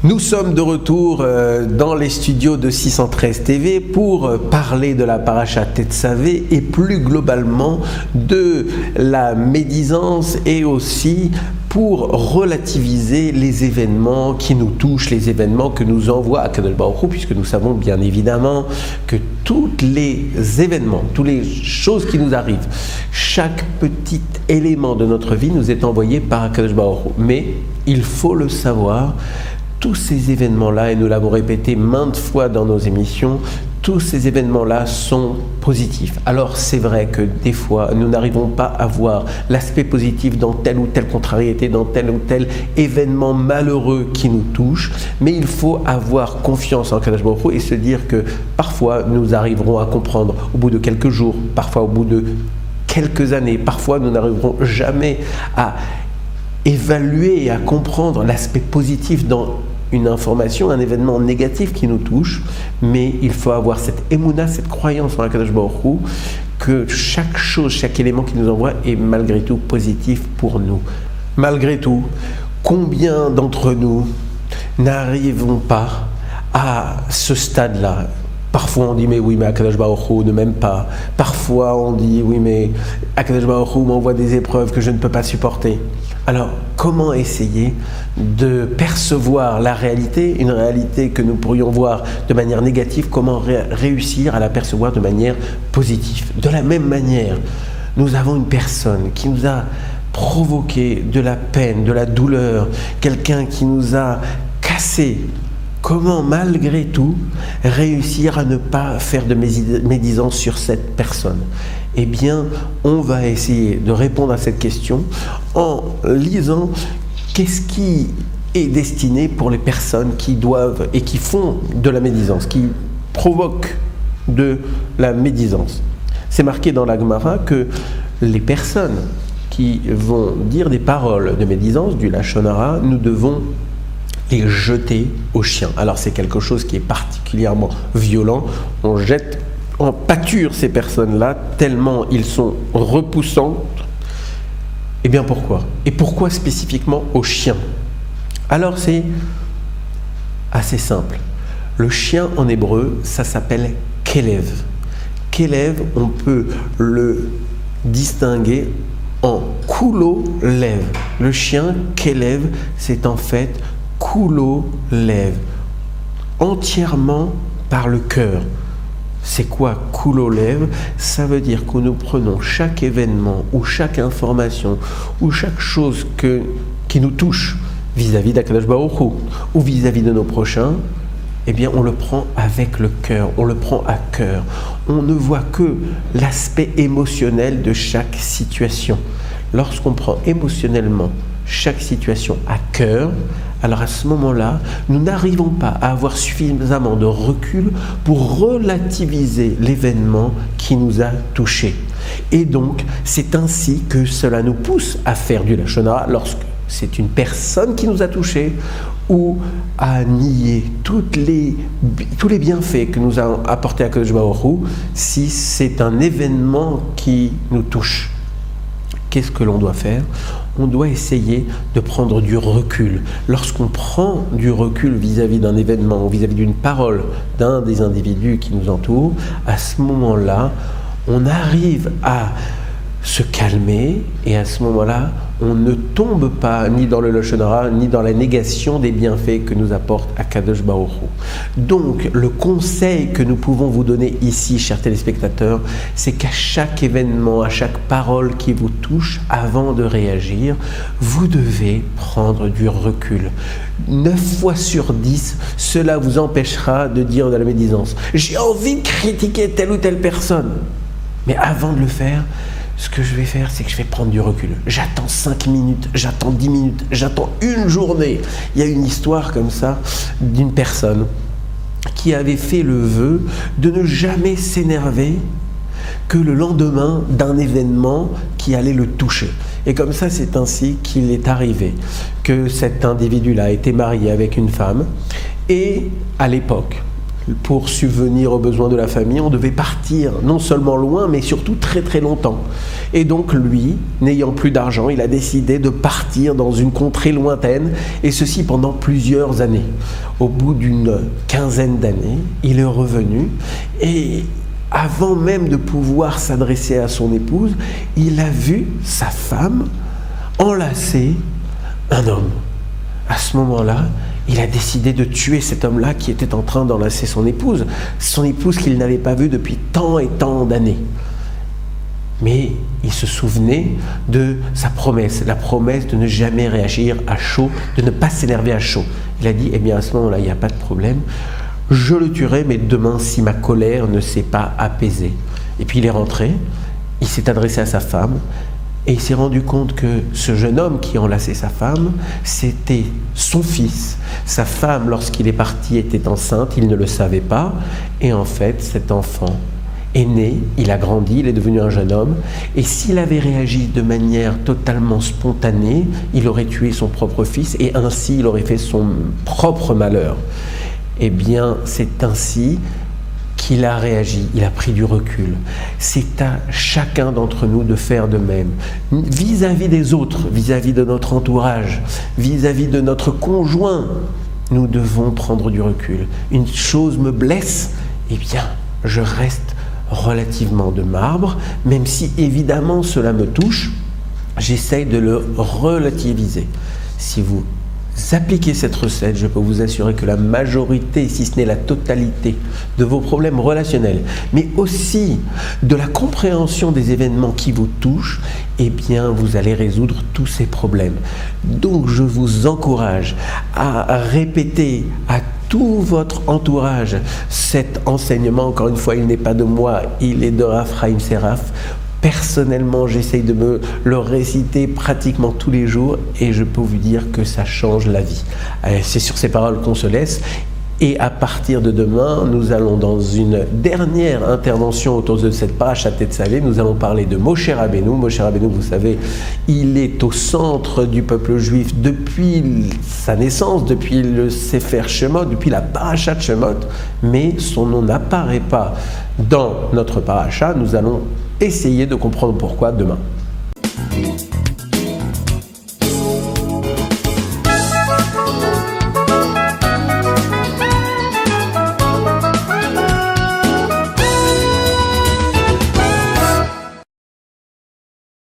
Nous sommes de retour dans les studios de 613 TV pour parler de la paracha Tetzavé et plus globalement de la médisance et aussi pour relativiser les événements qui nous touchent, les événements que nous envoie Akadosh Baruch Hu, puisque nous savons bien évidemment que tous les événements, toutes les choses qui nous arrivent, chaque petit élément de notre vie nous est envoyé par Akadosh Baruch Hu. Mais il faut le savoir, tous ces événements-là, et nous l'avons répété maintes fois dans nos émissions, tous ces événements-là sont positifs. Alors c'est vrai que des fois, nous n'arrivons pas à voir l'aspect positif dans telle ou telle contrariété, dans tel ou tel événement malheureux qui nous touche, mais il faut avoir confiance en Kadosh Baruch Hu et se dire que parfois nous arriverons à comprendre au bout de quelques jours, parfois au bout de quelques années, parfois nous n'arriverons jamais à évaluer et à comprendre l'aspect positif dans une information, un événement négatif qui nous touche, mais il faut avoir cette émouna, cette croyance en Akadosh Baruch Hu, que chaque chose, chaque élément qui nous envoie est malgré tout positif pour nous. Malgré tout, combien d'entre nous n'arrivons pas à ce stade-là? Parfois on dit mais oui mais Akadosh Baruch Hu ne m'aime pas. Parfois on dit oui mais Akadosh Baruch Hu m'envoie des épreuves que je ne peux pas supporter. Alors comment essayer de percevoir la réalité, une réalité que nous pourrions voir de manière négative, comment réussir à la percevoir de manière positive? De la même manière, nous avons une personne qui nous a provoqué de la peine, de la douleur, quelqu'un qui nous a cassé. Comment, malgré tout, réussir à ne pas faire de médisance sur cette personne? Eh bien, on va essayer de répondre à cette question en lisant qu'est-ce qui est destiné pour les personnes qui doivent et qui font de la médisance, qui provoquent de la médisance. C'est marqué dans la Gemara que les personnes qui vont dire des paroles de médisance, du Lachon Hara, nous devons les jeter aux chiens. Alors c'est quelque chose qui est particulièrement violent. On jette en pâture ces personnes-là tellement ils sont repoussants. Eh bien pourquoi? Et pourquoi spécifiquement aux chiens? Alors c'est assez simple. Le chien en hébreu, ça s'appelle Kelev. Kelev, on peut le distinguer en Kulo Lev. Le chien Kelev, c'est en fait Kulo Lev, entièrement par le cœur. C'est quoi Kulo Lev? Ça veut dire que nous prenons chaque événement ou chaque information ou chaque chose qui nous touche vis-à-vis d'Akadosh Baruch Hu ou vis-à-vis de nos prochains, eh bien on le prend avec le cœur, on le prend à cœur. On ne voit que l'aspect émotionnel de chaque situation. Lorsqu'on prend émotionnellement chaque situation à cœur, alors à ce moment-là, nous n'arrivons pas à avoir suffisamment de recul pour relativiser l'événement qui nous a touchés. Et donc, c'est ainsi que cela nous pousse à faire du Lachon Hara lorsque c'est une personne qui nous a touchés ou à nier tous les bienfaits que nous a apportés Akadosh Baruch Hu si c'est un événement qui nous touche. Qu'est-ce que l'on doit faire? On doit essayer de prendre du recul. Lorsqu'on prend du recul vis-à-vis d'un événement ou vis-à-vis d'une parole d'un des individus qui nous entourent, à ce moment-là, on arrive à se calmer et à ce moment-là, on ne tombe pas ni dans le Lachon Hara ni dans la négation des bienfaits que nous apporte Akadosh Baruch Hu. Donc, le conseil que nous pouvons vous donner ici, chers téléspectateurs, c'est qu'à chaque événement, à chaque parole qui vous touche, avant de réagir, vous devez prendre du recul. 9 fois sur 10, cela vous empêchera de dire de la médisance. J'ai envie de critiquer telle ou telle personne. Mais avant de le faire, ce que je vais faire, c'est que je vais prendre du recul. J'attends 5 minutes, j'attends 10 minutes, j'attends une journée. Il y a une histoire comme ça d'une personne qui avait fait le vœu de ne jamais s'énerver que le lendemain d'un événement qui allait le toucher. Et comme ça, c'est ainsi qu'il est arrivé que cet individu-là a été marié avec une femme. Et à l'époque, pour subvenir aux besoins de la famille, on devait partir non seulement loin, mais surtout très très longtemps. Et donc lui, n'ayant plus d'argent, il a décidé de partir dans une contrée lointaine, et ceci pendant plusieurs années. Au bout d'une quinzaine d'années, il est revenu, et avant même de pouvoir s'adresser à son épouse, il a vu sa femme enlacer un homme. À ce moment-là, il a décidé de tuer cet homme-là qui était en train d'enlacer son épouse qu'il n'avait pas vue depuis tant et tant d'années. Mais il se souvenait de sa promesse, la promesse de ne jamais réagir à chaud, de ne pas s'énerver à chaud. Il a dit, eh bien à ce moment-là, il n'y a pas de problème, je le tuerai, mais demain, si ma colère ne s'est pas apaisée. Et puis il est rentré, il s'est adressé à sa femme, et il s'est rendu compte que ce jeune homme qui enlaçait sa femme, c'était son fils. Sa femme, lorsqu'il est parti, était enceinte, il ne le savait pas. Et en fait, cet enfant est né, il a grandi, il est devenu un jeune homme. Et s'il avait réagi de manière totalement spontanée, il aurait tué son propre fils et ainsi il aurait fait son propre malheur. Eh bien, c'est ainsi qu'il a réagi, il a pris du recul. C'est à chacun d'entre nous de faire de même. Vis-à-vis des autres, vis-à-vis de notre entourage, vis-à-vis de notre conjoint, nous devons prendre du recul. Une chose me blesse, eh bien, je reste relativement de marbre, même si évidemment cela me touche, j'essaye de le relativiser. Si vous appliquez cette recette, je peux vous assurer que la majorité, si ce n'est la totalité, de vos problèmes relationnels, mais aussi de la compréhension des événements qui vous touchent, eh bien, vous allez résoudre tous ces problèmes. Donc, je vous encourage à répéter à tout votre entourage cet enseignement. Encore une fois, il n'est pas de moi, il est de Raphaïm Seraph. Personnellement, j'essaye de me le réciter pratiquement tous les jours et je peux vous dire que ça change la vie. C'est sur ces paroles qu'on se laisse. Et à partir de demain, nous allons dans une dernière intervention autour de cette parashat Tetzavé. Nous allons parler de Moshe Rabbeinu. Moshe Rabbeinu, vous savez, il est au centre du peuple juif depuis sa naissance, depuis le Sefer Shemot, depuis la parashat Shemot, mais son nom n'apparaît pas dans notre parasha. Nous allons essayer de comprendre pourquoi demain.